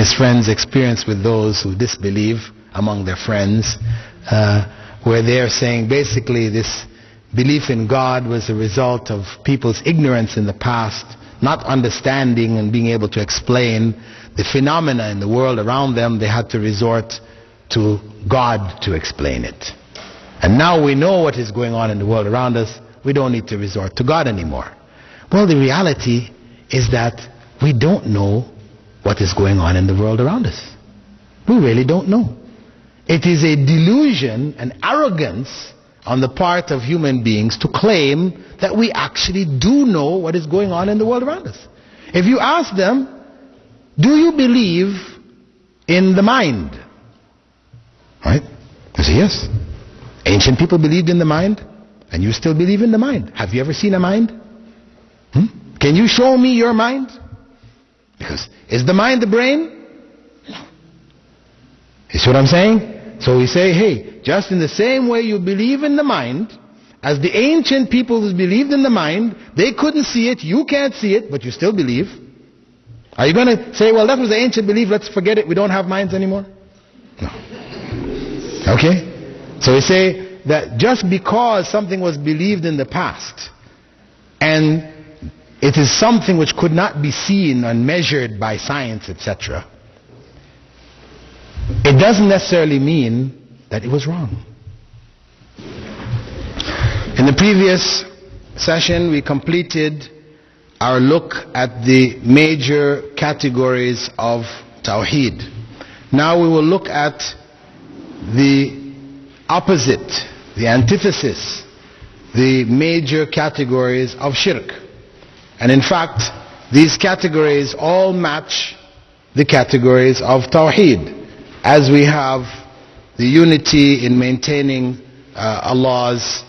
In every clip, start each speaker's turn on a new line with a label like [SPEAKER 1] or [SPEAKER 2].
[SPEAKER 1] his friends experience with those who disbelieve among their friends, where they are saying basically this belief in God was a result of people's ignorance in the past, not understanding and being able to explain the phenomena in the world around them. They had to resort to God to explain it. And now we know what is going on in the world around us. We don't need to resort to God anymore. Well, the reality is that we don't know what is going on in the world around us. We really don't know. It is a delusion and arrogance on the part of human beings to claim that we actually do know what is going on in the world around us. If you ask them, do you believe in the mind? Right? They say yes. Ancient people believed in the mind, and you still believe in the mind. Have you ever seen a mind? Can you show me your mind? Because is the mind the brain? No. You see what I'm saying? So we say, hey, just in the same way you believe in the mind, as the ancient people who believed in the mind, they couldn't see it, you can't see it, but you still believe. Are you going to say, well, that was the ancient belief, let's forget it, we don't have minds anymore? No. Okay? So we say that just because something was believed in the past, and it is something which could not be seen and measured by science, etc., it doesn't necessarily mean that it was wrong. In the previous session, we completed our look at the major categories of Tawheed. Now we will look at the opposite, the antithesis, the major categories of Shirk. And in fact, these categories all match the categories of Tawheed, as we have the unity in maintaining Allah's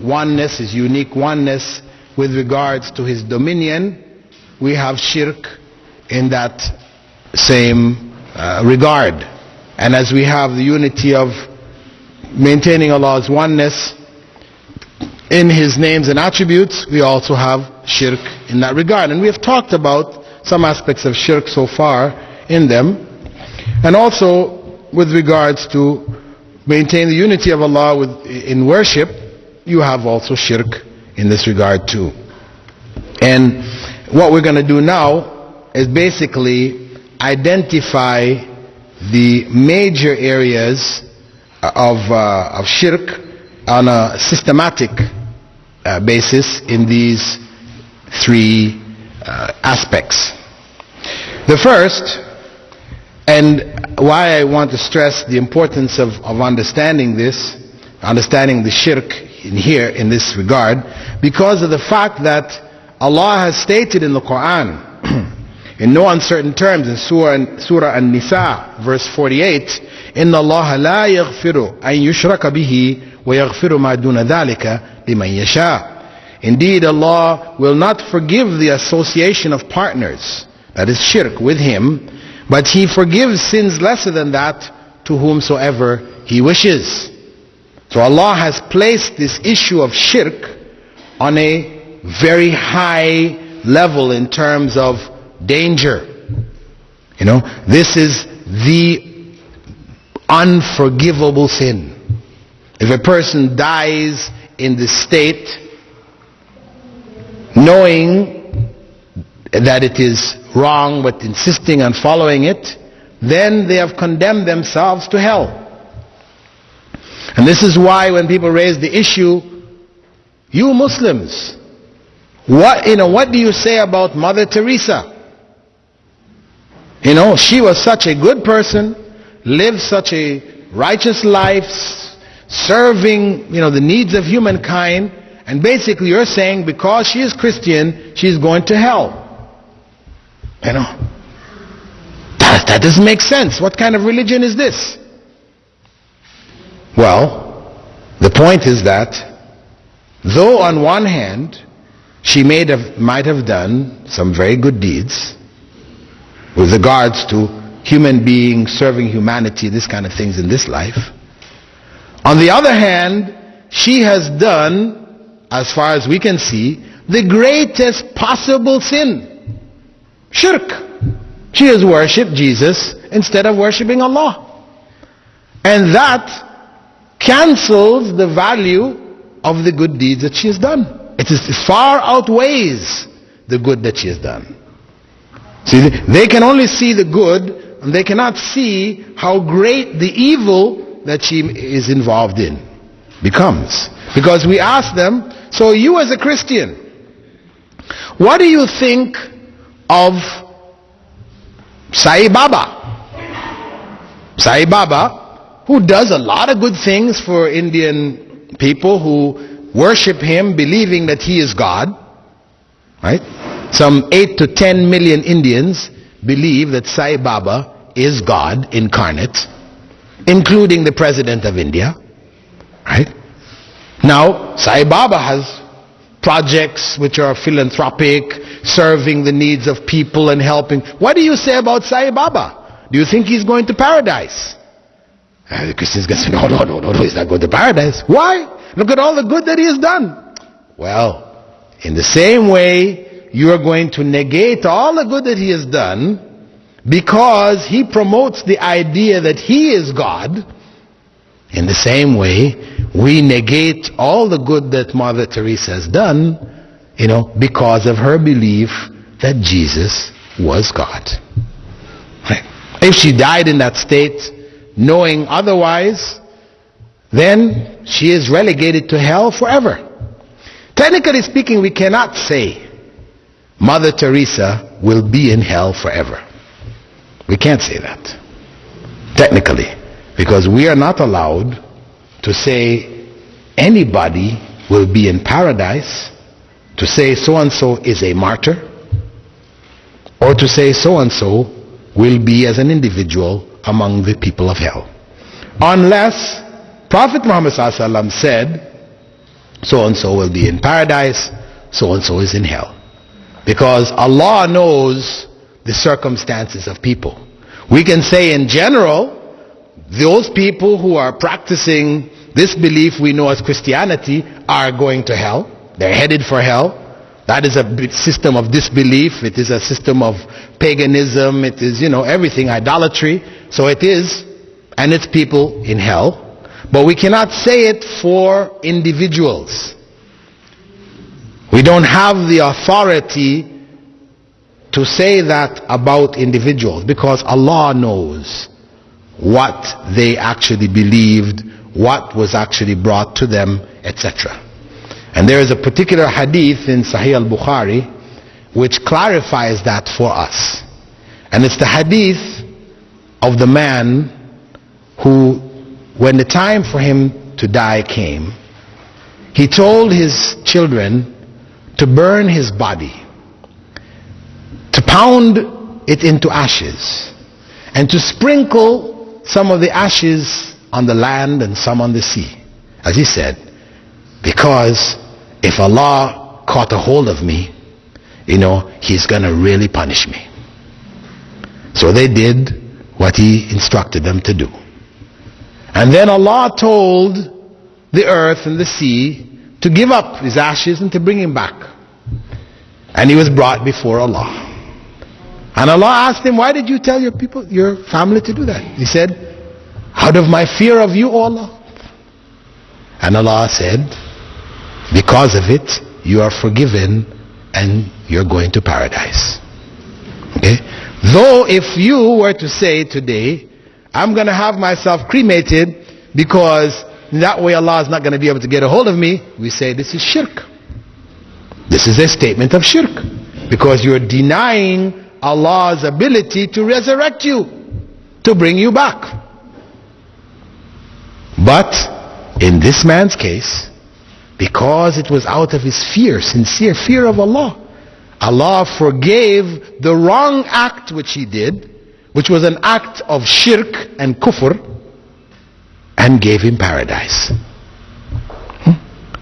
[SPEAKER 1] oneness, His unique oneness with regards to His dominion. We have Shirk in that same regard. And as we have the unity of maintaining Allah's oneness in His names and attributes, we also have Shirk in that regard. And we have talked about some aspects of Shirk so far in them. And also with regards to maintain the unity of Allah in worship, you have also Shirk in this regard too. And what we're going to do now is basically identify the major areas of Shirk on a systematic basis in these three aspects. The first, and why I want to stress the importance of understanding this, understanding the Shirk in this regard, because of the fact that Allah has stated in the Quran, in no uncertain terms, in Surah An-Nisa, verse 48, إِنَّ اللَّهَ لَا يَغْفِرُ أَن يُشْرَكَ بِهِ وَيَغْفِرُ مَا دُونَ ذَلِكَ لِمَنْ يَشَاءُ. Indeed, Allah will not forgive the association of partners, that is Shirk, with Him, but He forgives sins lesser than that to whomsoever He wishes. So Allah has placed this issue of Shirk on a very high level in terms of danger. You know, this is the unforgivable sin. If a person dies in the state knowing that it is wrong but insisting on following it, then they have condemned themselves to hell. And this is why when people raise the issue, you Muslims, what do you say about Mother Teresa? She was such a good person, lived such a righteous life, serving the needs of humankind, and basically you're saying because she is Christian, she's going to hell. That doesn't make sense. What kind of religion is this? Well, the point is that though on one hand she might have done some very good deeds with regards to human beings, serving humanity, this kind of things in this life, on the other hand, she has done, as far as we can see, the greatest possible sin. Shirk. She has worshipped Jesus instead of worshipping Allah. And that cancels the value of the good deeds that she has done. It far outweighs the good that she has done. See, they can only see the good, and they cannot see how great the evil that she is involved in becomes. Because we ask them, so you as a Christian, what do you think of Sai Baba? Sai Baba, who does a lot of good things for Indian people who worship him believing that he is God, right? Some 8 to 10 million Indians believe that Sai Baba is God incarnate, including the President of India, right? Now, Sai Baba has projects which are philanthropic, serving the needs of people and helping. What do you say about Sai Baba? Do you think he's going to paradise? The Christians can say, no, he's not going to paradise. Why? Look at all the good that he has done. Well, in the same way, you are going to negate all the good that he has done because he promotes the idea that he is God. In the same way, we negate all the good that Mother Teresa has done, because of her belief that Jesus was God. Right? If she died in that state, knowing otherwise, then she is relegated to hell forever. Technically speaking, we cannot say Mother Teresa will be in hell forever. We can't say that. Technically. Because we are not allowed to say anybody will be in paradise, to say so-and-so is a martyr, or to say so-and-so will be as an individual among the people of hell. Unless Prophet Muhammad ﷺ said, so-and-so will be in paradise, so-and-so is in hell. Because Allah knows the circumstances of people. We can say in general, those people who are practicing this belief we know as Christianity are going to hell. They're headed for hell. That is a system of disbelief. It is a system of paganism. It is, everything, idolatry. So it is, and it's people in hell. But we cannot say it for individuals. We don't have the authority to say that about individuals because Allah knows what they actually believed, what was actually brought to them, etc. And there is a particular hadith in Sahih al-Bukhari which clarifies that for us. And it's the hadith of the man who, when the time for him to die came, he told his children to burn his body, to pound it into ashes, and to sprinkle some of the ashes on the land and some on the sea. As he said, because if Allah caught a hold of me, He's going to really punish me. So they did what He instructed them to do. And then Allah told the earth and the sea to give up his ashes and to bring him back. And he was brought before Allah. And Allah asked him, why did you tell your people, your family to do that? He said, out of my fear of you, O Allah. And Allah said, because of it, you are forgiven and you're going to paradise. Okay? Though if you were to say today, I'm going to have myself cremated because that way Allah is not going to be able to get a hold of me, we say this is shirk. This is a statement of shirk. Because you're denying Allah's ability to resurrect you, to bring you back. But in this man's case, because it was out of his fear, sincere fear of Allah, Allah forgave the wrong act which he did, which was an act of shirk and kufr, and gave him paradise.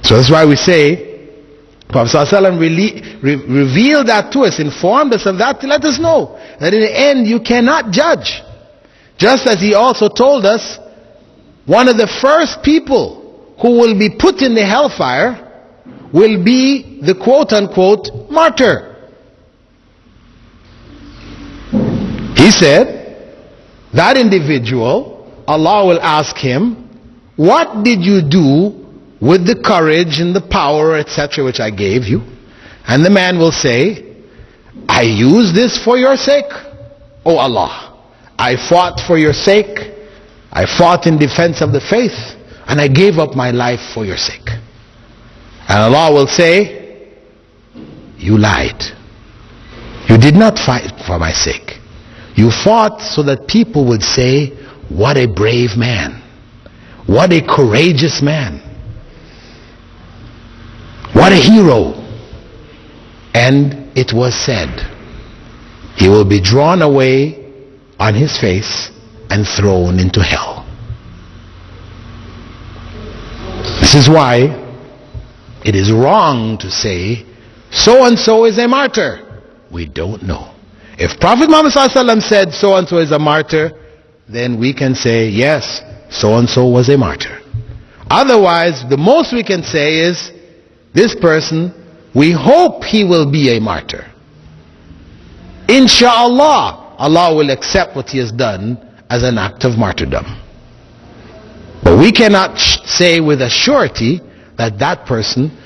[SPEAKER 1] So that's why we say, Prophet ﷺ revealed that to us, informed us of that to let us know that in the end you cannot judge. Just as he also told us, one of the first people who will be put in the hellfire will be the quote-unquote martyr. He said, that individual, Allah will ask him, what did you do with the courage and the power, etc., which I gave you? And the man will say, I used this for your sake, O Allah. I fought for your sake. I fought in defense of the faith, and I gave up my life for your sake. And Allah will say, you lied. You did not fight for my sake. You fought so that people would say, what a brave man. What a courageous man. What a hero. And it was said, he will be drawn away on his face and thrown into hell. This is why it is wrong to say, so and so is a martyr. We don't know. If Prophet Muhammad ﷺ said so and so is a martyr, then we can say, yes, so and so was a martyr. Otherwise, the most we can say is, this person, we hope he will be a martyr. Insha'Allah, Allah will accept what he has done as an act of martyrdom. But we cannot say with a surety that that person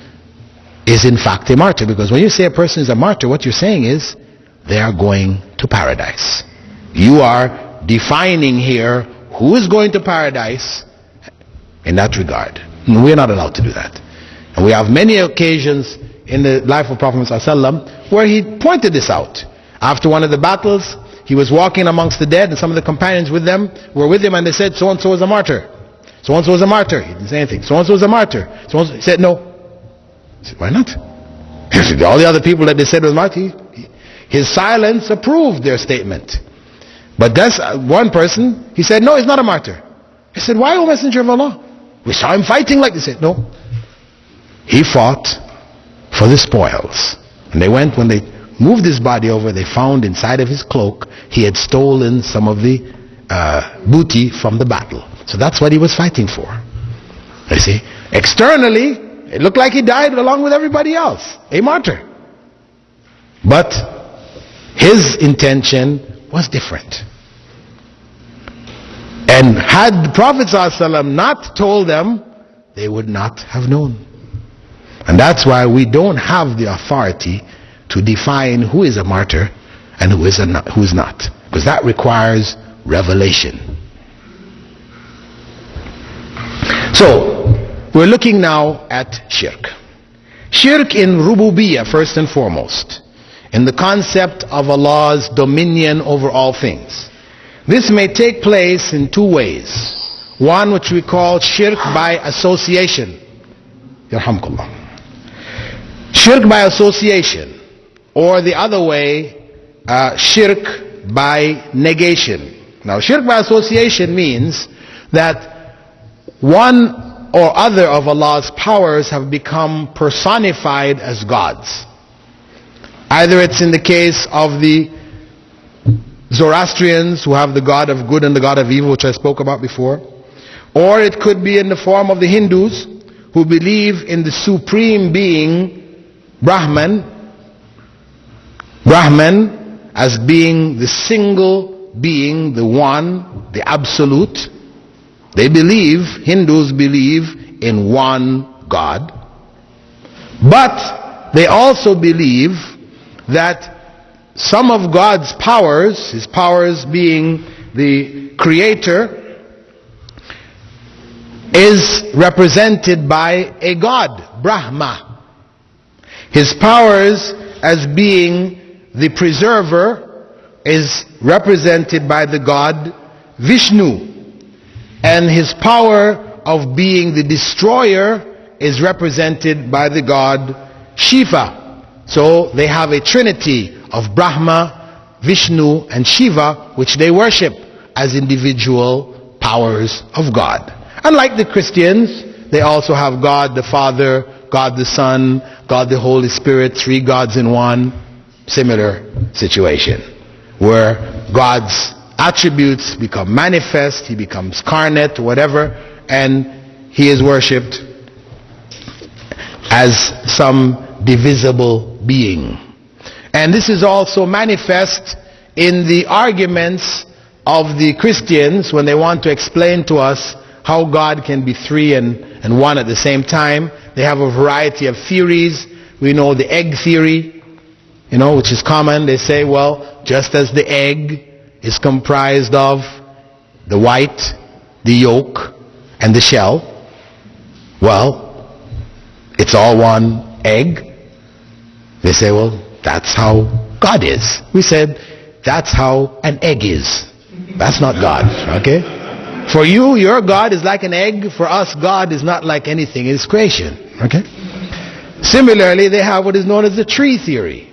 [SPEAKER 1] is in fact a martyr. Because when you say a person is a martyr, what you're saying is they are going to paradise. You are defining here who is going to paradise in that regard. And we're not allowed to do that. And we have many occasions in the life of Prophet ﷺ where he pointed this out. After one of the battles, he was walking amongst the dead, and some of the companions with them were with him, and they said, so and so is a martyr. So and so is a martyr. He didn't say anything. So and so is a martyr. He said no. He said, why not? All the other people that they said was martyr, his silence approved their statement. But that's one person, he said, no, he's not a martyr. He said, why, O Messenger of Allah? We saw him fighting like this. He said, no. He fought for the spoils. And they went, when they moved his body over, they found inside of his cloak, he had stolen some of the booty from the battle. So that's what he was fighting for. You see, externally, it looked like he died along with everybody else, a martyr. But his intention was different. And had the Prophet ﷺ not told them, they would not have known. And that's why we don't have the authority to define who is a martyr and who is not. Because that requires revelation. So, we're looking now at shirk. Shirk in rububiyyah, first and foremost. In the concept of Allah's dominion over all things. This may take place in two ways. One which we call shirk by association. Yarhamkullah. Shirk by association. Or the other way, shirk by negation. Now, shirk by association means that one or other of Allah's powers have become personified as gods. Either it's in the case of the Zoroastrians, who have the god of good and the god of evil, which I spoke about before. Or it could be in the form of the Hindus, who believe in the supreme being, Brahman as being the single being, the one, the absolute. Hindus believe in one God. But they also believe that some of God's powers, his powers being the creator, is represented by a god, Brahma. His powers as being the preserver is represented by the god Vishnu. And his power of being the destroyer is represented by the god Shiva. So they have a trinity of Brahma, Vishnu and Shiva, which they worship as individual powers of God. Unlike the Christians, they also have God the Father, God the Son, God the Holy Spirit, three gods in one. Similar situation, where God's attributes become manifest, he becomes carnate, whatever, and he is worshipped as some divisible being. And this is also manifest in the arguments of the Christians, when they want to explain to us how God can be three and one at the same time, they have a variety of theories. We know the egg theory, which is common. They say, well, just as the egg is comprised of the white, the yolk, and the shell, well, it's all one egg. They say, well, that's how God is. We said, that's how an egg is. That's not God, okay? For you, your God is like an egg. For us, God is not like anything. It's creation, okay? Similarly, they have what is known as the tree theory.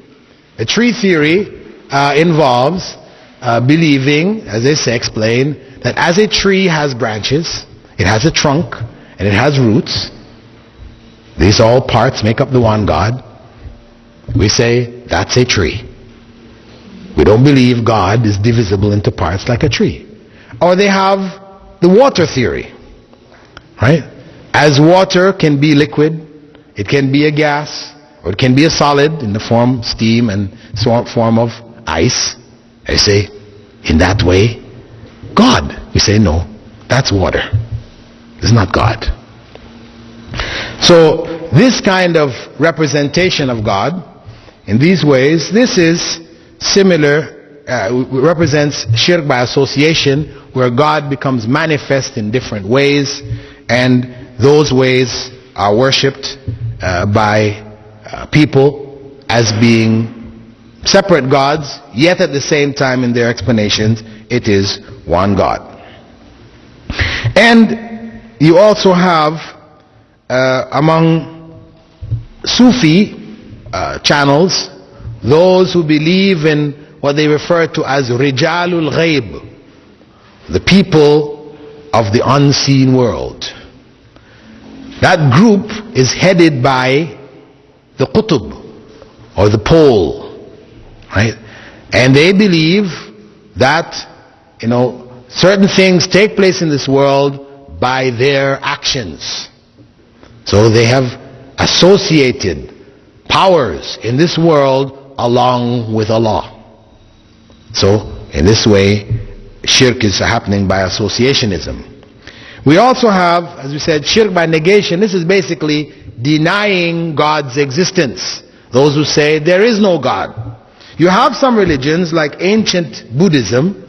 [SPEAKER 1] The tree theory involves believing, as they say, explain, that as a tree has branches, it has a trunk, and it has roots. These all parts make up the one God. We say, that's a tree. We don't believe God is divisible into parts like a tree. Or they have the water theory, right? As water can be liquid, it can be a gas, or it can be a solid in the form steam and form of ice. They say, in that way, God. We say, no, that's water. It's not God. So this kind of representation of God in these ways, this is similar, represents shirk by association, where God becomes manifest in different ways, and those ways are worshipped by people as being separate gods, yet at the same time in their explanations it is one God. And you also have among Sufi channels those who believe in what they refer to as Rijalul Ghaib, the people of the unseen world. That group is headed by the Qutb, or the pole, right? And they believe that, certain things take place in this world by their actions. So they have associated powers in this world along with Allah. So in this way, shirk is happening by associationism. We also have, as we said, shirk by negation. This is basically denying God's existence. Those who say there is no God. You have some religions like ancient Buddhism,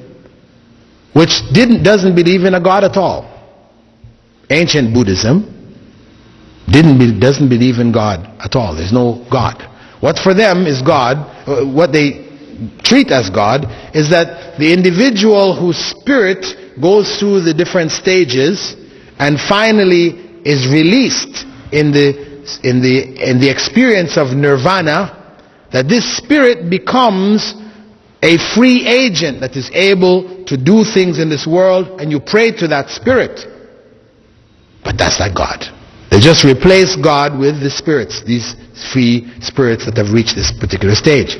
[SPEAKER 1] which doesn't believe in a God at all. Ancient Buddhism doesn't believe in God at all. There's no God. What for them is God, what they treat as God, is that the individual whose spirit goes through the different stages and finally is released in the experience of nirvana, that this spirit becomes a free agent that is able to do things in this world, and you pray to that spirit. But that's not God. They just replace God with the spirits, these free spirits that have reached this particular stage.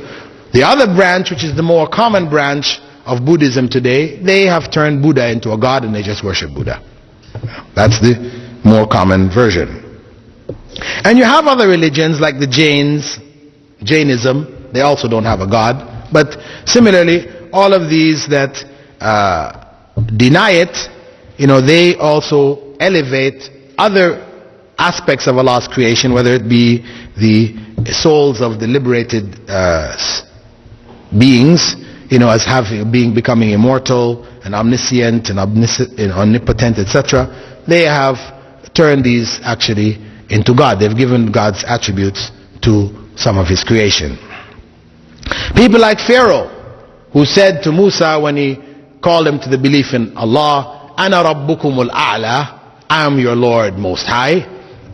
[SPEAKER 1] The other branch, which is the more common branch of Buddhism today, they have turned Buddha into a god and they just worship Buddha. That's the more common version. And you have other religions like the Jainism. They also don't have a god. But similarly, all of these that deny it, they also elevate other aspects of Allah's creation, whether it be the souls of the liberated beings, as becoming immortal and omniscient and omnipotent, etc. They have turned these actually into God. They've given God's attributes to some of His creation. People like Pharaoh, who said to Musa when he called him to the belief in Allah, Ana Rabbukumul A'la, I am your Lord Most High.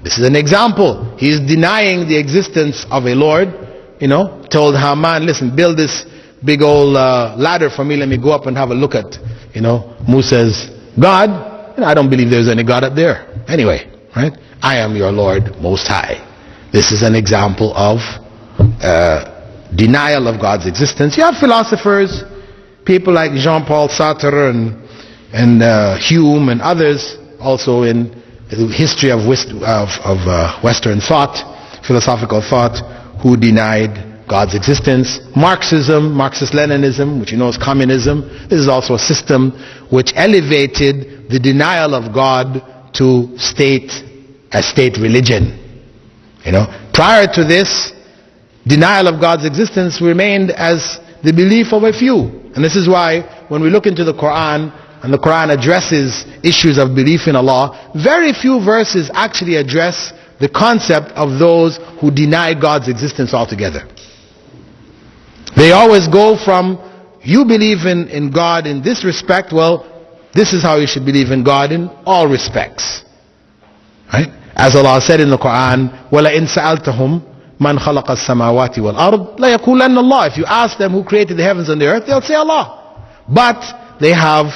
[SPEAKER 1] This is an example. He is denying the existence of a Lord. Told Haman, listen, build this big old ladder for me, let me go up and have a look at Musa's God. I don't believe there's any God up there anyway, right? I am your Lord Most High. This is an example of denial of God's existence. You have philosophers, people like Jean-Paul Sartre and Hume and others, also in the history of Western thought, philosophical thought, who denied God's existence. Marxism, Marxist-Leninism, which you know is communism, this is also a system which elevated the denial of God to a state religion. Prior to this, denial of God's existence remained as the belief of a few. And this is why when we look into the Quran, and the Quran addresses issues of belief in Allah, very few verses actually address the concept of those who deny God's existence altogether. They always go from, you believe in God in this respect, well, this is how you should believe in God in all respects. Right? As Allah said in the Quran, وَلَئِن سَأَلْتَهُمْ مَنْ خَلَقَ السَّمَاوَاتِ وَالْأَرْضِ لَيَقُولَنَّ اللَّهِ. If you ask them who created the heavens and the earth, they'll say Allah. But they have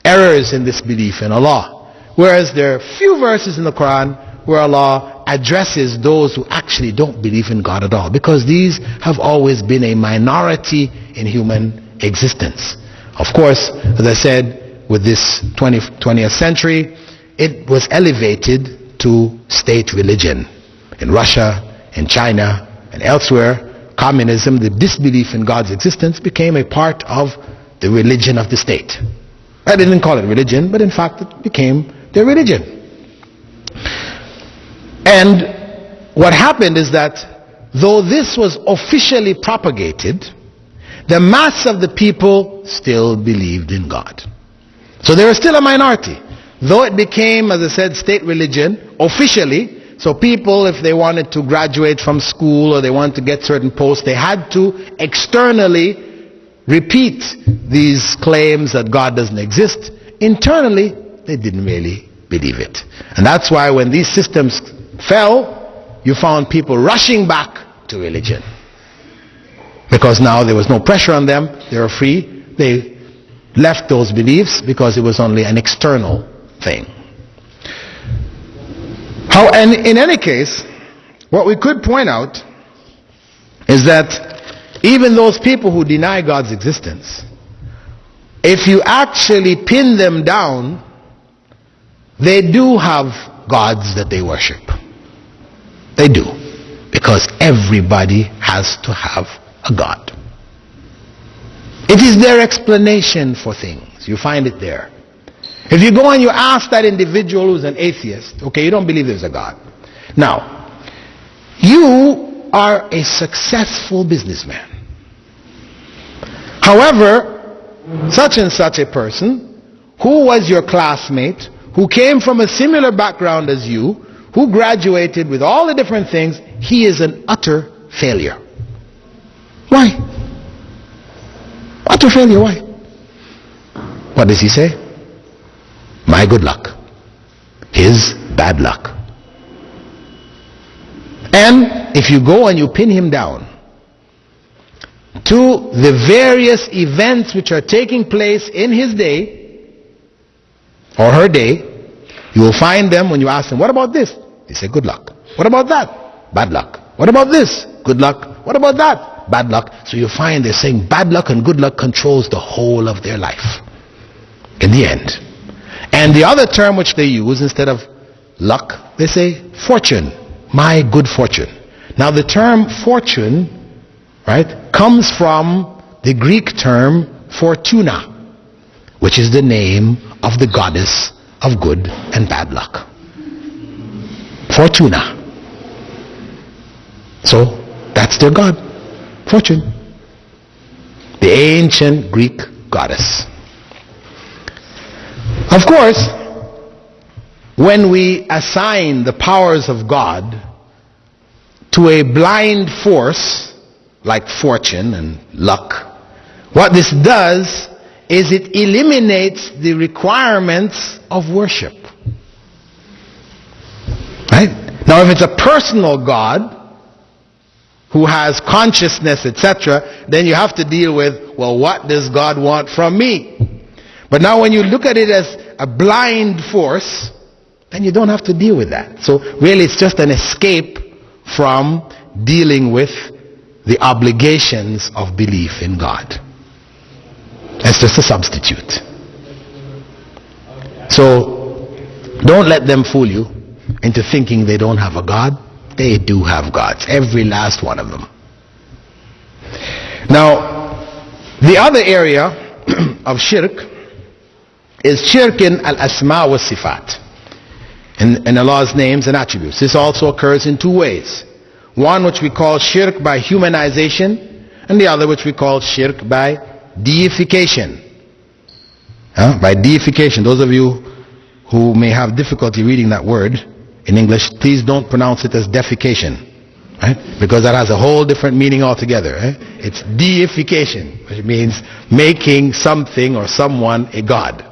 [SPEAKER 1] errors in this belief in Allah. Whereas there are few verses in the Quran where Allah addresses those who actually don't believe in God at all, because these have always been a minority in human existence. Of course, as I said, with this 20th century, it was elevated to state religion. In Russia, in China, and elsewhere, communism, the disbelief in God's existence, became a part of the religion of the state. I didn't call it religion, but in fact it became their religion. And what happened is that though this was officially propagated, the mass of the people still believed in God. So they were still a minority. Though it became, as I said, state religion officially, so people, if they wanted to graduate from school or they wanted to get certain posts, they had to externally repeat these claims that God doesn't exist. Internally, they didn't really believe it. And that's why when these systems fell, you found people rushing back to religion. Because now there was no pressure on them, they were free, they left those beliefs because it was only an external thing. And in any case, what we could point out is that even those people who deny God's existence, if you actually pin them down, they do have gods that they worship. They do. Because everybody has to have a God. It is their explanation for things. You find it there. If you go and you ask that individual who's an atheist, okay, you don't believe there's a God. Now, you are a successful businessman. However, such and such a person, who was your classmate, who came from a similar background as you, who graduated with all the different things, he is an utter failure. Why? Utter failure, why? What does he say? My good luck. His bad luck. And if you go and you pin him down to the various events which are taking place in his day or her day, you will find them when you ask them, what about this? They say good luck. What about that? Bad luck. What about this? Good luck. What about that? Bad luck. So you find they're saying bad luck and good luck controls the whole of their life in the end. And the other term which they use instead of luck, they say fortune. My good fortune. Now the term fortune, right, comes from the Greek term fortuna, which is the name of the goddess of good and bad luck. Fortuna. So that's their god. Fortune. The ancient Greek goddess. Of course, when we assign the powers of God to a blind force like fortune and luck, what this does is it eliminates the requirements of worship. Right? Now if it's a personal God who has consciousness, etc., then you have to deal with, well, what does God want from me? But now when you look at it as a blind force, then you don't have to deal with that. So really it's just an escape from dealing with the obligations of belief in God. It's just a substitute. So don't let them fool you into thinking they don't have a God. They do have gods, every last one of them. Now, the other area of shirk is shirk in al-asma wa sifat, in Allah's names and attributes. This also occurs in two ways. One which we call shirk by humanization, and the other which we call shirk by deification. By deification, those of you who may have difficulty reading that word in English, please don't pronounce it as defecation. Right? Because that has a whole different meaning altogether. It's deification, which means making something or someone a god.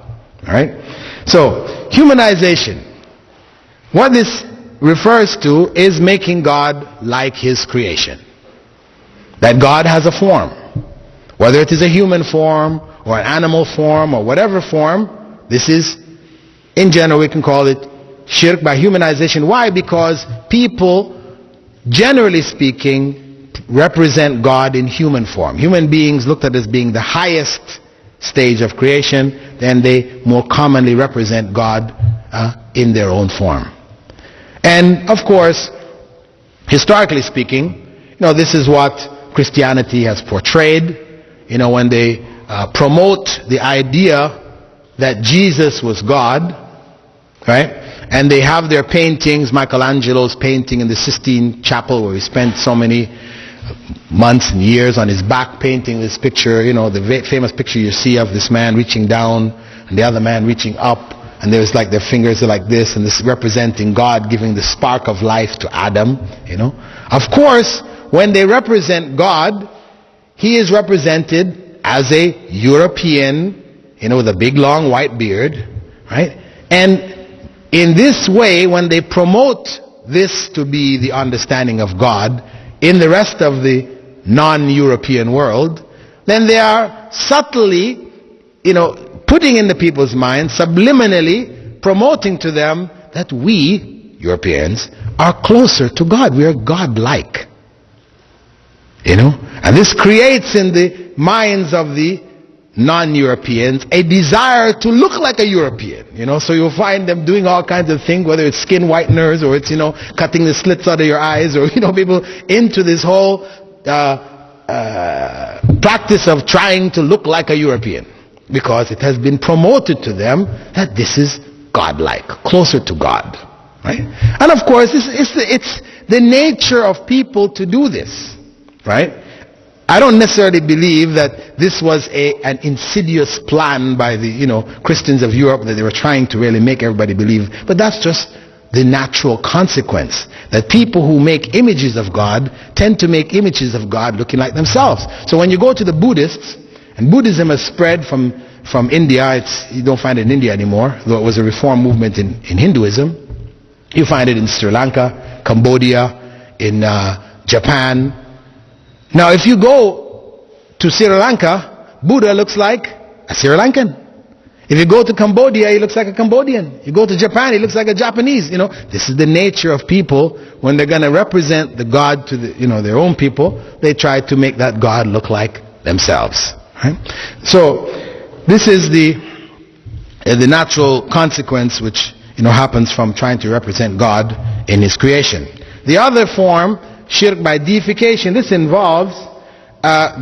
[SPEAKER 1] Alright? So, humanization. What this refers to is making God like His creation. That God has a form. Whether it is a human form, or an animal form, or whatever form, this is, in general, we can call it shirk by humanization. Why? Because people, generally speaking, represent God in human form. Human beings looked at as being the highest stage of creation, then they more commonly represent God in their own form. And of course, historically speaking, this is what Christianity has portrayed. When they promote the idea that Jesus was God, right? And they have their paintings, Michelangelo's painting in the Sistine Chapel, where he spent so many months and years on his back painting this picture, the famous picture you see of this man reaching down and the other man reaching up, and there's like their fingers are like this, and this representing God giving the spark of life to Adam. Of course, when they represent God, He is represented as a European, with a big long white beard, right? And in this way, when they promote this to be the understanding of God in the rest of the non-European world, then they are subtly, putting in the people's minds, subliminally promoting to them that we, Europeans, are closer to God. We are God-like. And this creates in the minds of the non-Europeans a desire to look like a European. So you'll find them doing all kinds of things, whether it's skin whiteners or it's, cutting the slits out of your eyes, or, people into this whole practice of trying to look like a European. Because it has been promoted to them that this is God-like, closer to God. Right? And of course, it's the nature of people to do this. Right? I don't necessarily believe that this was an insidious plan by the Christians of Europe, that they were trying to really make everybody believe. But that's just the natural consequence. That people who make images of God tend to make images of God looking like themselves. So when you go to the Buddhists, and Buddhism has spread from India, you don't find it in India anymore, though it was a reform movement in Hinduism. You find it in Sri Lanka, Cambodia, in Japan. Now if you go to Sri Lanka, Buddha looks like a Sri Lankan. If you go to Cambodia, he looks like a Cambodian. You go to Japan, he looks like a Japanese. This is the nature of people. When they're going to represent the God to their own people, they try to make that God look like themselves. Right? So this is the natural consequence which happens from trying to represent God in His creation. The other form, shirk by deification, this involves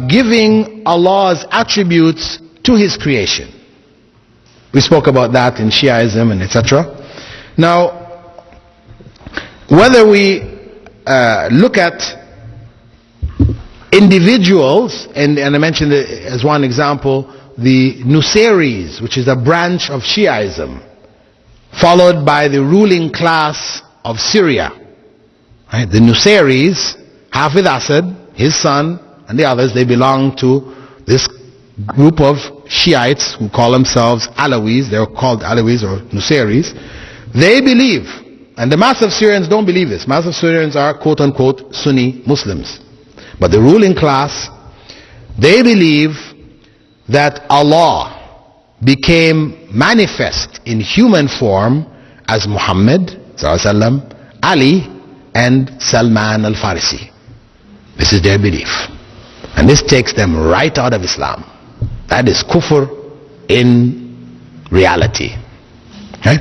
[SPEAKER 1] giving Allah's attributes to His creation. We spoke about that in Shiaism and etc. Now, whether we look at individuals, and I mentioned as one example the Nusayris, which is a branch of Shiaism, followed by the ruling class of Syria. Right? The Nusayris, Hafid Assad, his son, and the others, they belong to this group of Shiites who call themselves Alawis. They're called Alawis or Nusayris. They believe, and the mass of Syrians don't believe this. Mass of Syrians are quote-unquote Sunni Muslims. But the ruling class, they believe that Allah became manifest in human form as Muhammad ﷺ, Ali, and Salman al-Farisi. This is their belief. And this takes them right out of Islam. That is kufr in reality. Right?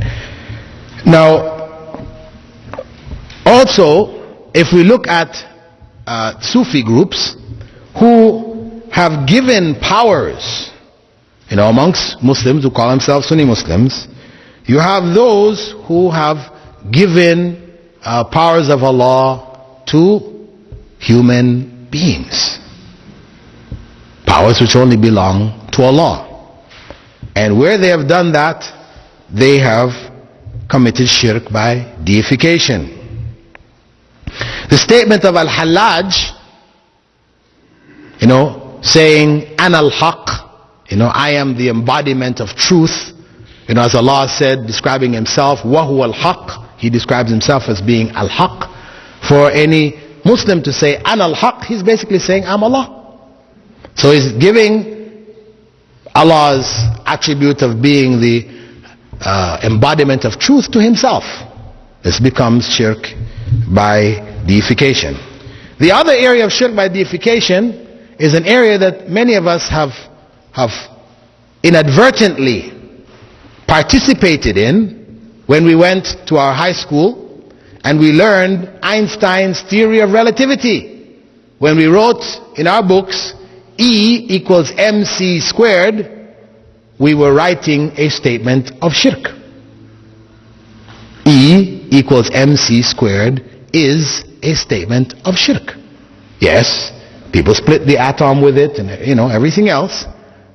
[SPEAKER 1] Now, also, if we look at Sufi groups who have given powers, amongst Muslims who call themselves Sunni Muslims, you have those who have given powers of Allah to human beings. Powers which only belong to Allah. And where they have done that, they have committed shirk by deification. The statement of Al-Hallaj, saying, Ana al-Haq, I am the embodiment of truth. As Allah said, describing himself, Wahu al-Haq, he describes himself as being al-Haq. For any Muslim to say, Ana al-Haq, he's basically saying, I'm Allah. So he's giving Allah's attribute of being the embodiment of truth to himself. This becomes shirk by deification. The other area of shirk by deification is an area that many of us have inadvertently participated in when we went to our high school and we learned Einstein's theory of relativity. When we wrote in our books E equals mc squared, we were writing a statement of shirk. E equals mc squared is a statement of shirk. Yes, people split the atom with it and everything else,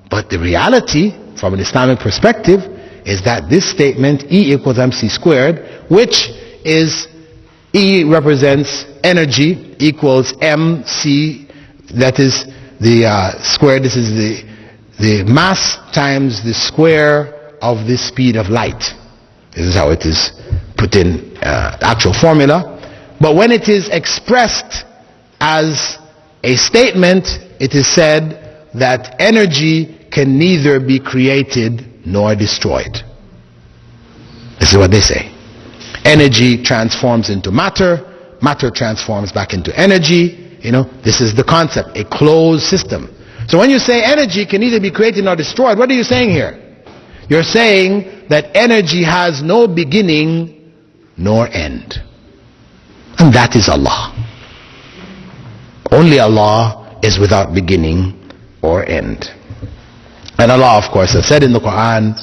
[SPEAKER 1] but the reality from an Islamic perspective is that this statement E equals mc squared, which is E represents energy, equals mc, that is the square, this is the mass times the square of the speed of light. This is how it is put in actual formula. But when it is expressed as a statement, it is said that energy can neither be created nor destroyed. This is what they say. Energy transforms into matter, matter transforms back into energy. This is the concept, a closed system. So when you say energy can neither be created nor destroyed, what are you saying here? You're saying that energy has no beginning nor end. And that is Allah. Only Allah is without beginning or end. And Allah, of course, has said in the Quran,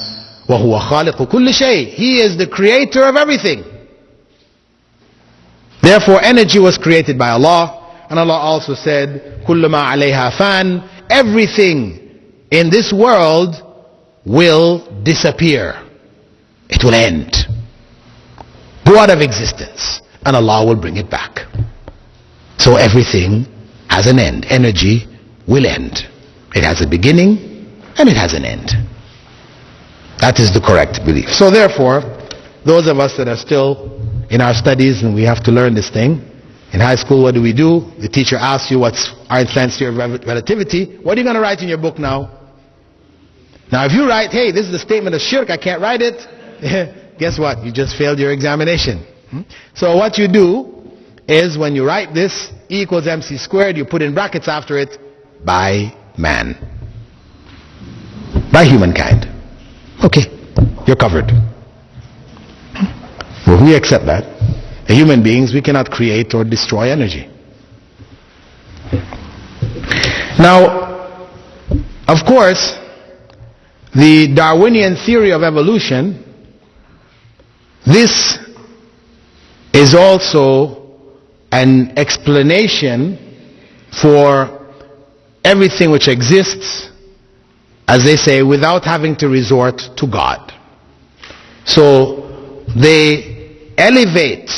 [SPEAKER 1] وَهُوَ خَالِقُ كُلِّ شَيْءٍ. He is the creator of everything. Therefore, energy was created by Allah. And Allah also said, كُلُّ مَا عَلَيْهَا فَانٍ. Everything in this world will disappear. It will end. Go out of existence. And Allah will bring it back. So everything has an end. Energy will end. It has a beginning and it has an end. That is the correct belief. So therefore, those of us that are still in our studies and we have to learn this thing, in high school, what do? The teacher asks you what's Einstein's theory of relativity. What are you going to write in your book now? Now if you write, hey, this is the statement of shirk, I can't write it, guess what? You just failed your examination. So what you do is when you write this, E equals mc squared, you put in brackets after it, by man. By humankind. Okay, you're covered. Well, we accept that. Human beings, we cannot create or destroy energy. Now, of course, the Darwinian theory of evolution, this is also an explanation for everything which exists, as they say, without having to resort to God. So they elevate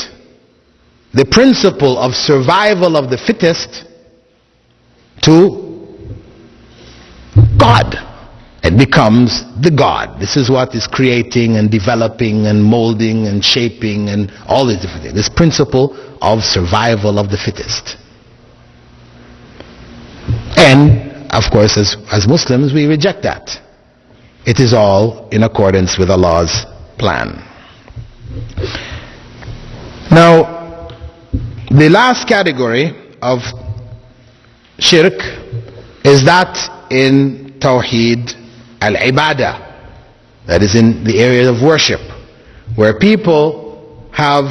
[SPEAKER 1] the principle of survival of the fittest to God. It becomes the God. This is what is creating and developing and molding and shaping and all these different things. This principle of survival of the fittest. And, of course, as Muslims, we reject that. It is all in accordance with Allah's plan. Now, the last category of shirk is that in Tawheed al-Ibadah, that is in the area of worship, where people have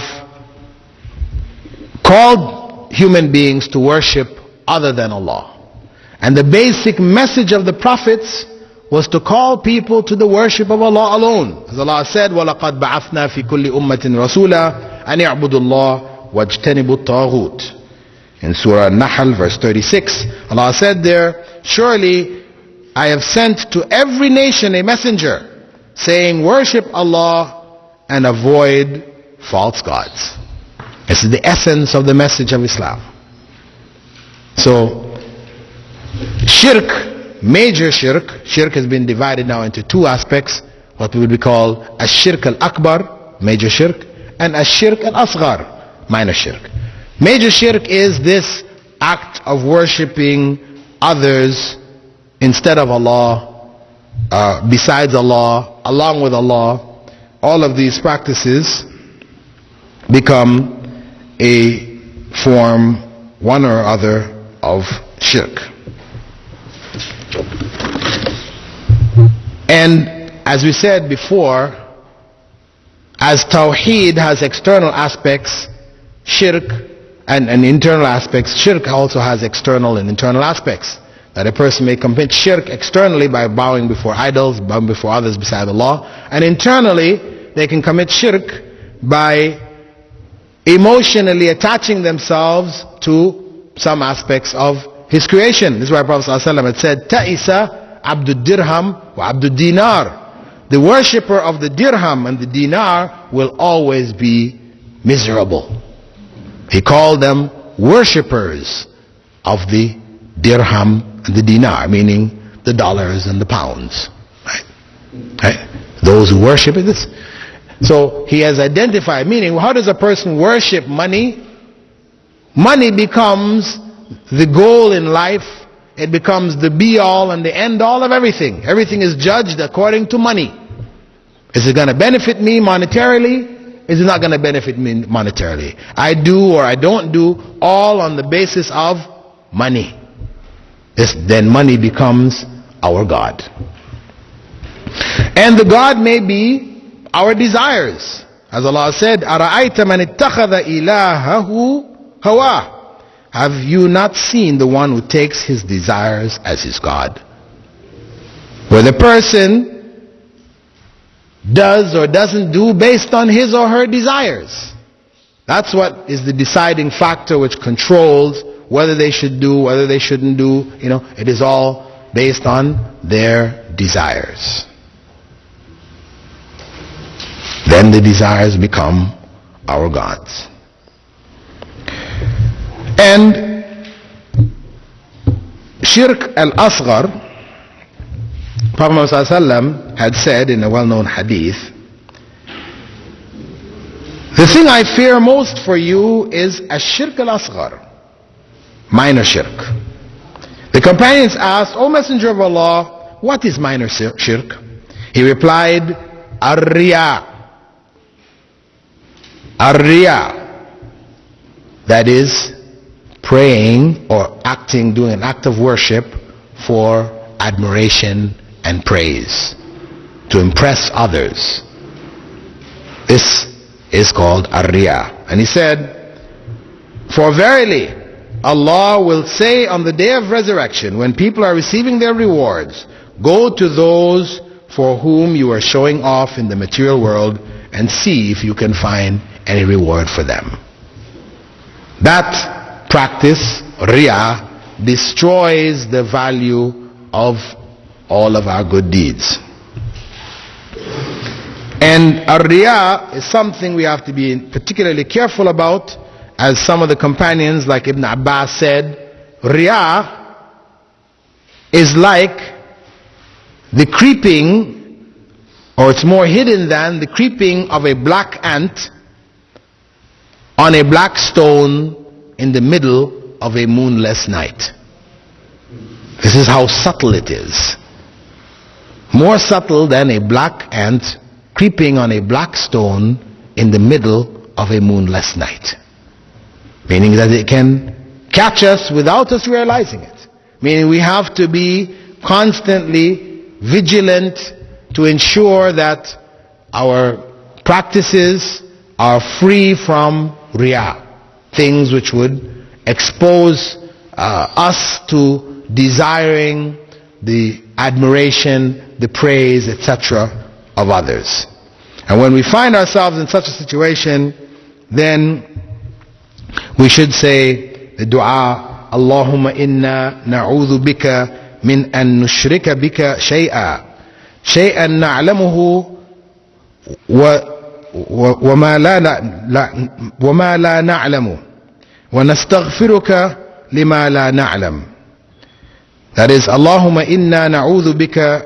[SPEAKER 1] called human beings to worship other than Allah. And the basic message of the prophets was to call people to the worship of Allah alone. As Allah said, وَلَقَدْ بَعَثْنَا فِي كُلِّ أُمَّةٍ رَسُولًا أَنِ اعْبُدُوا اللَّهَ وَاجْتَنِبُوا الطَّاغُوتِ. In Surah An-Nahl, verse 36, Allah said there, surely I have sent to every nation a messenger, saying, worship Allah and avoid false gods. This is the essence of the message of Islam. So, shirk, major shirk, shirk has been divided now into two aspects, what would be called ash-shirk al-akbar, major shirk, and ash-shirk al-asghar, minor shirk. Major shirk is this act of worshipping others instead of Allah, besides Allah, along with Allah. All of these practices become a form, one or other, of shirk. And as we said before, as Tawheed has external aspects, shirk and internal aspects, shirk also has external and internal aspects. That a person may commit shirk externally by bowing before idols, bowing before others beside Allah, and internally they can commit shirk by emotionally attaching themselves to some aspects of His creation. This is why Prophet ﷺ had said, Ta'isa abdud dirham wa abdud dinar. The worshipper of the dirham and the dinar will always be miserable. He called them worshippers of the dirham and the dinar, meaning the dollars and the pounds. Right? Those who worship this. So he has identified, meaning how does a person worship money? Money becomes the goal in life. It becomes the be-all and the end-all of everything. Everything is judged according to money. Is it going to benefit me monetarily? Is it not going to benefit me monetarily? I do or I don't do, all on the basis of money. Then money becomes our God. And the God may be our desires. As Allah said, أَرَأَيْتَ مَنِ اتَّخَذَ إِلَهَهُ هَوَاهُ. Have you not seen the one who takes his desires as his God? Where the person does or doesn't do based on his or her desires. That's what is the deciding factor which controls whether they should do, whether they shouldn't do. You know, it is all based on their desires. Then the desires become our gods. And shirk al-asghar, Prophet Muhammad ﷺ had said in a well-known hadith, the thing I fear most for you is ash-shirk al-asghar, minor shirk. The companions asked, O Messenger of Allah, what is minor shirk? He replied, ar-riya. Ar-riya, that is praying or acting, doing an act of worship for admiration and praise, to impress others. This is called ar-riya. And he said, for verily Allah will say on the day of resurrection, when people are receiving their rewards, go to those for whom you are showing off in the material world and see if you can find any reward for them. That practice, riya, destroys the value of all of our good deeds. And riya is something we have to be particularly careful about. As some of the companions like Ibn Abbas said, riya is like the creeping, or it's more hidden than the creeping of a black ant on a black stone in the middle of a moonless night. This is how subtle it is. More subtle than a black ant creeping on a black stone in the middle of a moonless night. Meaning that it can catch us without us realizing it. Meaning we have to be constantly vigilant to ensure that our practices are free from riya, things which would expose us to desiring the admiration, the praise, etc. of others. And when we find ourselves in such a situation, then we should say the dua, Allahumma inna na'udhu bika min an nushrika bika shay'a na'lamuhu وما لا نعلم ونستغفرك لما لا نعلم. That is, Allahumma inna na'udhu bika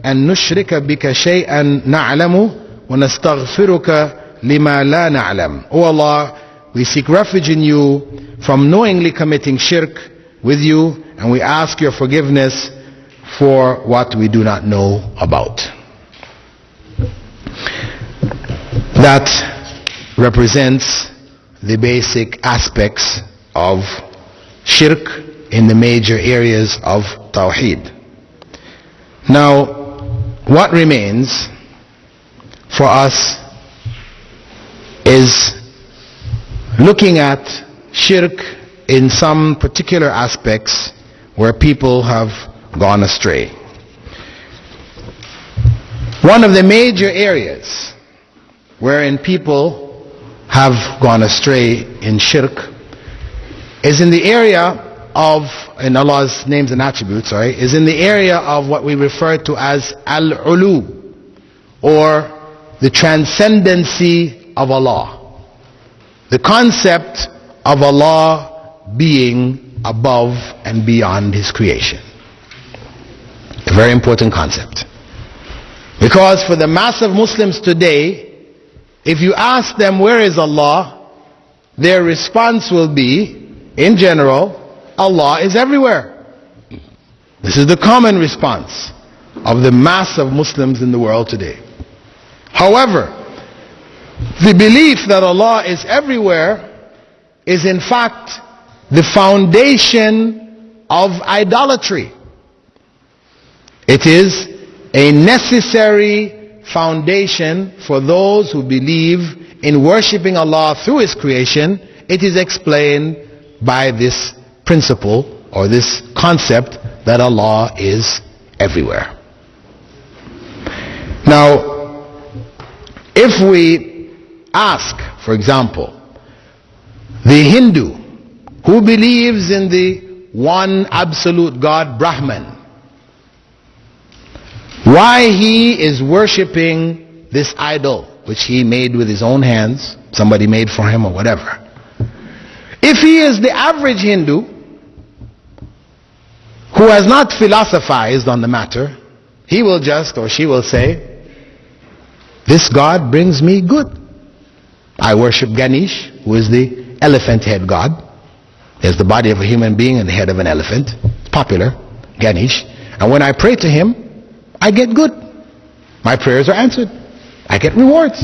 [SPEAKER 1] an nushrika bika shay'an na'lamu wa nastaghfiruka lima la na'lam. O Allah, we seek refuge in you from knowingly committing shirk with you, and we ask your forgiveness for what we do not know about. That represents the basic aspects of shirk in the major areas of Tawheed. Now, what remains for us is looking at shirk in some particular aspects where people have gone astray. One of the major areas wherein people have gone astray in shirk is in the area of, in Allah's names and attributes, is in the area of what we refer to as al-ulu, or the transcendency of Allah. The concept of Allah being above and beyond His creation. A very important concept. Because for the mass of Muslims today, if you ask them where is Allah, their response will be, in general, Allah is everywhere. This is the common response of the mass of Muslims in the world today. However, the belief that Allah is everywhere is in fact the foundation of idolatry. It is a necessary foundation for those who believe in worshipping Allah through His creation. It is explained by this principle or this concept that Allah is everywhere. Now, if we ask, for example, the Hindu who believes in the one absolute God, Brahman, why he is worshipping this idol which he made with his own hands, somebody made for him or whatever. If he is the average Hindu who has not philosophized on the matter, he will just, or she will say, this God brings me good. I worship Ganesh, who is the elephant head God. He has the body of a human being and the head of an elephant. It's popular, Ganesh. And when I pray to him, I get good. My prayers are answered. I get rewards.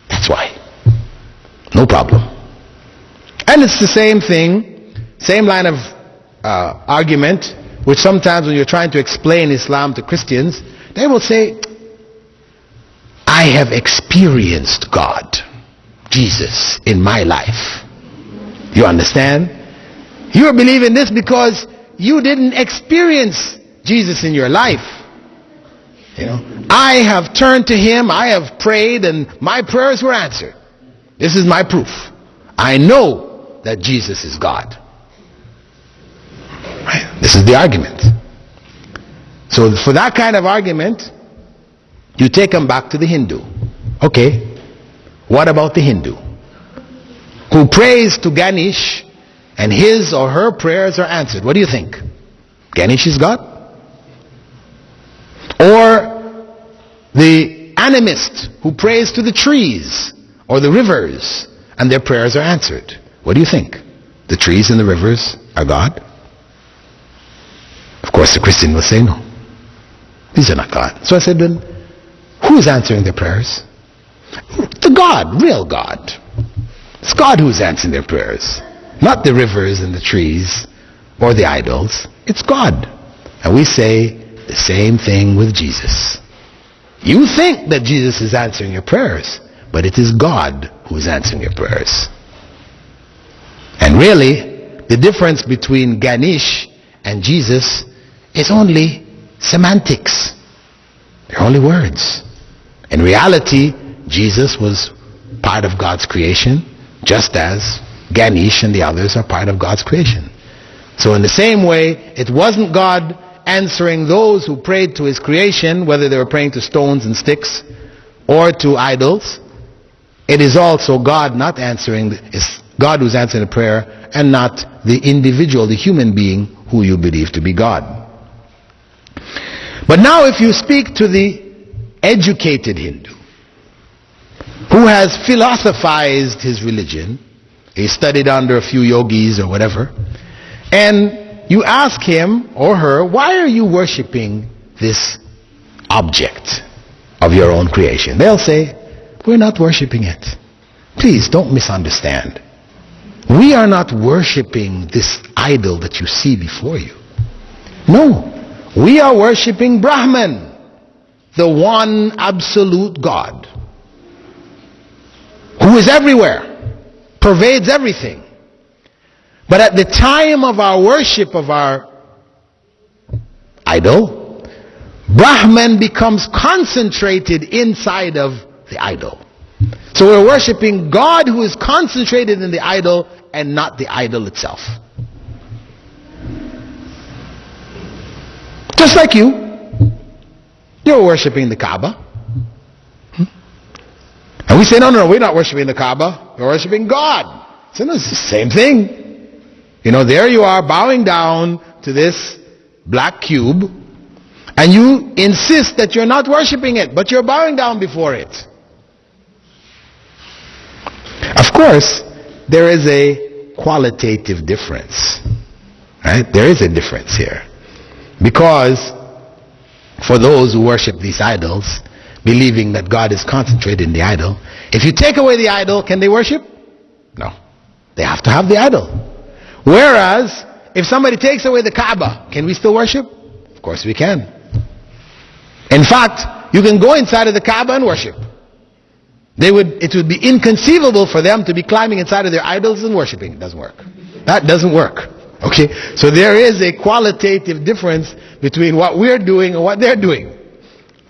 [SPEAKER 1] That's why. No problem. And it's the same thing, same line of argument, which sometimes when you're trying to explain Islam to Christians, they will say, I have experienced God, Jesus, in my life. You understand? You are believing this because you didn't experience Jesus in your life. You know, I have turned to Him, I have prayed, and my prayers were answered. This is my proof. I know that Jesus is God. Right? This is the argument. So for that kind of argument, you take them back to the Hindu. Okay, what about the Hindu who prays to Ganesh and his or her prayers are answered? What do you think? Ganesh is God? Or the animist who prays to the trees or the rivers and their prayers are answered? What do you think? The trees and the rivers are God? Of course the Christian will say no. These are not God. So I said, then who is answering their prayers? The God, real God. It's God who is answering their prayers. Not the rivers and the trees or the idols. It's God. And we say the same thing with Jesus. You think that Jesus is answering your prayers, but it is God who is answering your prayers. And really, the difference between Ganesh and Jesus is only semantics. They're only words. In reality, Jesus was part of God's creation, just as Ganesh and the others are part of God's creation. So in the same way, it wasn't God answering those who prayed to his creation, whether they were praying to stones and sticks or to idols. It is also God not answering, it's God who's answering the prayer, and not the individual, the human being who you believe to be God. But now if you speak to the educated Hindu who has philosophized his religion, he studied under a few yogis or whatever, and you ask him or her, why are you worshipping this object of your own creation? They'll say, we're not worshipping it. Please don't misunderstand. We are not worshipping this idol that you see before you. No, we are worshipping Brahman, the one absolute God, who is everywhere, pervades everything. But at the time of our worship of our idol, Brahman becomes concentrated inside of the idol. So we're worshiping God who is concentrated in the idol and not the idol itself. Just like you're worshiping the Kaaba. And we say, no, we're not worshiping the Kaaba. We're worshiping God. So no, it's the same thing. You know, there you are bowing down to this black cube, and you insist that you're not worshiping it, but you're bowing down before it. Of course, there is a qualitative difference. Right? There is a difference here. Because for those who worship these idols, believing that God is concentrated in the idol, if you take away the idol, can they worship? No. They have to have the idol. Whereas, if somebody takes away the Kaaba, can we still worship? Of course we can. In fact, you can go inside of the Kaaba and worship. It would be inconceivable for them to be climbing inside of their idols and worshiping. It doesn't work. That doesn't work. Okay? So there is a qualitative difference between what we're doing and what they're doing.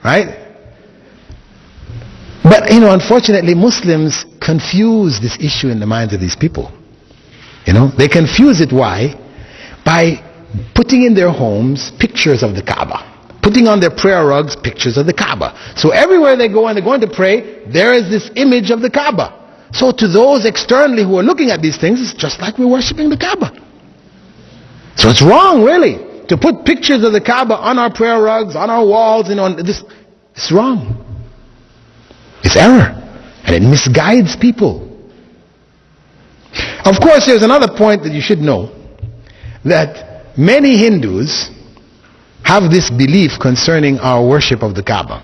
[SPEAKER 1] Right? But, unfortunately, Muslims confuse this issue in the minds of these people. They confuse it. Why? By putting in their homes pictures of the Kaaba. Putting on their prayer rugs pictures of the Kaaba. So everywhere they go and they're going to pray, there is this image of the Kaaba. So to those externally who are looking at these things, it's just like we're worshipping the Kaaba. So it's wrong, really, to put pictures of the Kaaba on our prayer rugs, on our walls, on this. It's wrong. It's error. And it misguides people. Of course, there's another point that you should know, that many Hindus have this belief concerning our worship of the Kaaba.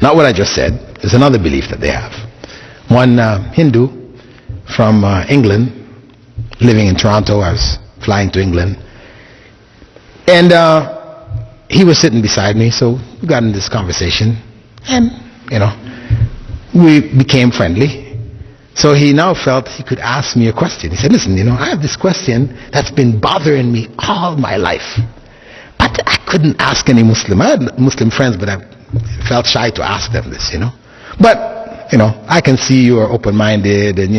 [SPEAKER 1] Not what I just said. There's another belief that they have. One Hindu from England, living in Toronto, I was flying to England, and he was sitting beside me, so we got in this conversation, and we became friendly. So he now felt he could ask me a question. He said, listen, I have this question that's been bothering me all my life. But I couldn't ask any Muslim. I had Muslim friends, but I felt shy to ask them this, But, I can see you are open-minded and,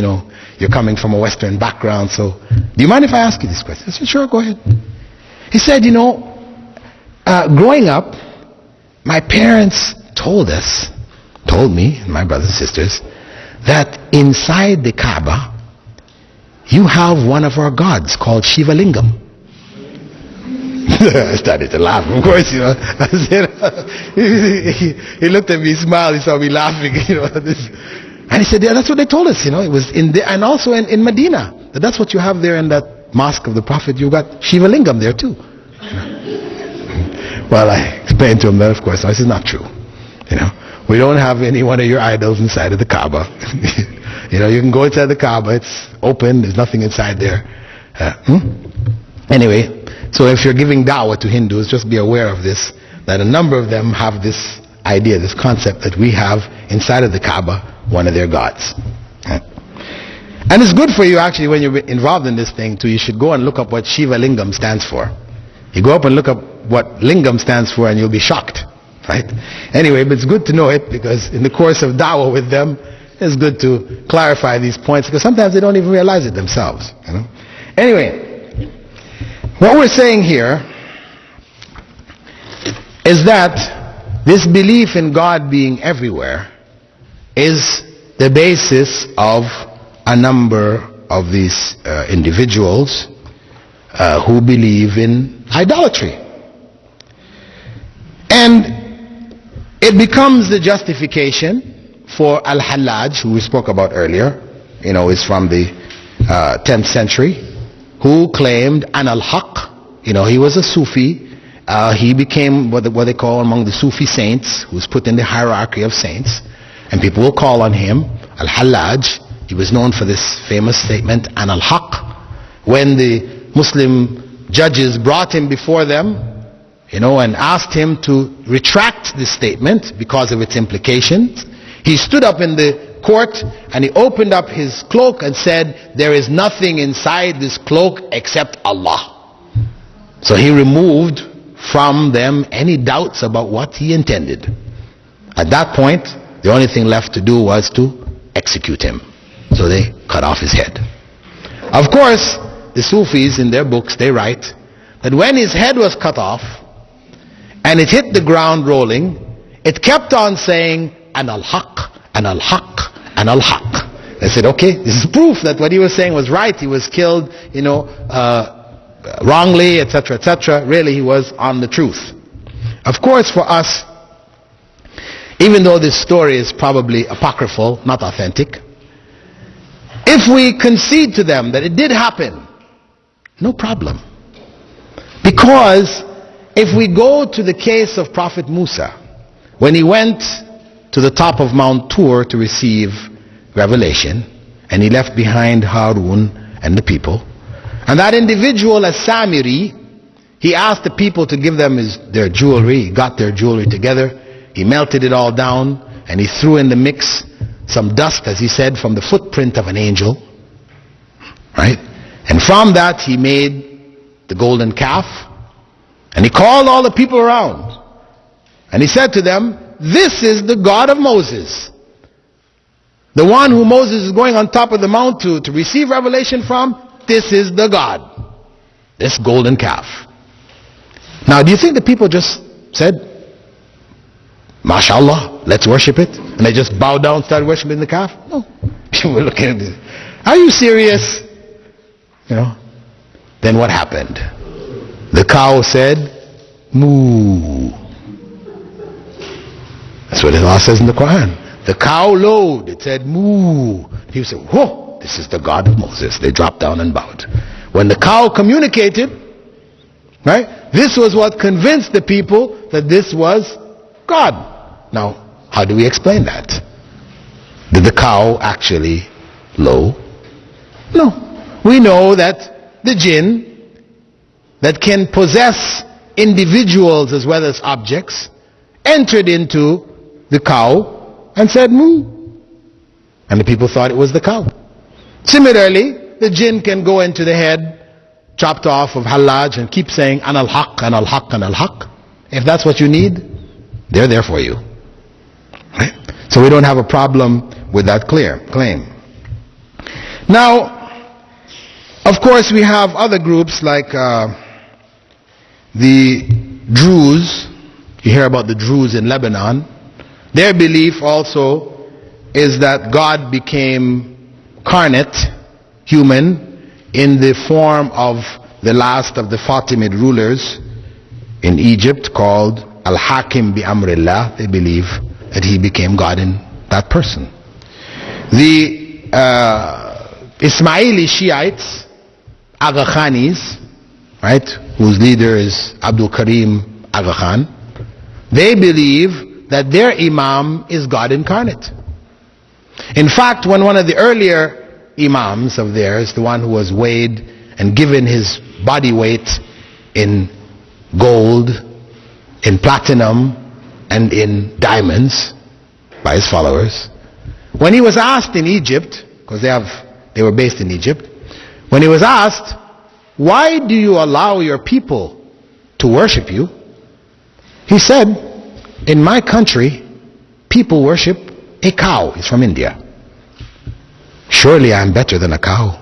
[SPEAKER 1] you're coming from a Western background. So, do you mind if I ask you this question? I said, sure, go ahead. He said, growing up, my parents told me, and my brothers and sisters, that inside the Kaaba, you have one of our gods called Shiva Lingam. I started to laugh, of course, I said, he looked at me, smiled, he saw me laughing, and he said, yeah, that's what they told us, it was in the, and also in Medina, that's what you have there in that mosque of the Prophet, you got Shiva Lingam there too. Well, I explained to him that, of course, this is not true, we don't have any one of your idols inside of the Kaaba. You can go inside the Kaaba, it's open, there's nothing inside there. Anyway, so if you're giving da'wah to Hindus, just be aware of this, that a number of them have this idea, this concept that we have inside of the Kaaba one of their gods. And it's good for you actually when you're involved in this thing too. You should go and look up what Shiva Lingam stands for. You go up and look up what Lingam stands for and you'll be shocked. Right? Anyway, but it's good to know it because in the course of da'wah with them, it's good to clarify these points because sometimes they don't even realize it themselves. You know? Anyway, what we're saying here is that this belief in God being everywhere is the basis of a number of these individuals who believe in idolatry. And it becomes the justification for Al-Hallaj, who we spoke about earlier, is from the 10th century, who claimed an al-Haq. He was a Sufi. He became what they call among the Sufi saints, who was put in the hierarchy of saints. And people will call on him Al-Hallaj. He was known for this famous statement, an al-Haq. When the Muslim judges brought him before them, and asked him to retract this statement because of its implications, he stood up in the court and he opened up his cloak and said, "There is nothing inside this cloak except Allah." So he removed from them any doubts about what he intended. At that point, the only thing left to do was to execute him. So they cut off his head. Of course, the Sufis in their books, they write that when his head was cut off and it hit the ground rolling, it kept on saying, "An al-Haq, an al-Haq, an al-Haq." They said, okay, this is proof that what he was saying was right. He was killed, wrongly, etc., etc. Really, he was on the truth. Of course, for us, even though this story is probably apocryphal, not authentic, if we concede to them that it did happen, no problem. Because if we go to the case of Prophet Musa, when he went to the top of Mount Tur to receive revelation, and he left behind Harun and the people, and that individual, as Samiri, he asked the people to give them their jewelry. He got their jewelry together, he melted it all down, and he threw in the mix some dust, as he said, from the footprint of an angel, right? And from that he made the golden calf, and he called all the people around, and he said to them, "This is the God of Moses, the one who Moses is going on top of the mount to receive revelation from. This is the God, this golden calf." Now, do you think the people just said, "MashaAllah, let's worship it," and they just bowed down and started worshiping the calf? No. We're looking at this. Are you serious? Then what happened? The cow said, "Moo." That's what Allah says in the Quran. The cow lowed. It said, "Moo." People said, "Whoa, this is the God of Moses." They dropped down and bowed. When the cow communicated, right, this was what convinced the people that this was God. Now, how do we explain that? Did the cow actually low? No. We know that the jinn that can possess individuals as well as objects entered into the cow and said, "Moo." And the people thought it was the cow. Similarly, the jinn can go into the head chopped off of Hallaj and keep saying, "An al-Haq, an al-Haq, an al-Haq." If that's what you need, they're there for you. Right? So we don't have a problem with that claim. Now, of course, we have other groups like the Druze. You hear about the Druze in Lebanon. Their belief also is that God became carnate, human, in the form of the last of the Fatimid rulers in Egypt, called Al-Hakim bi Amrillah. They believe that he became God in that person. The Ismaili Shiites, Aga Khanis, right, whose leader is Abdul Karim Aga Khan, they believe that their Imam is God incarnate. In fact, when one of the earlier Imams of theirs, the one who was weighed and given his body weight in gold, in platinum, and in diamonds by his followers, when he was asked in Egypt, because they have they were based in Egypt. When he was asked, why do you allow your people to worship you? He said, in my country, people worship a cow. He's from India. Surely I'm better than a cow.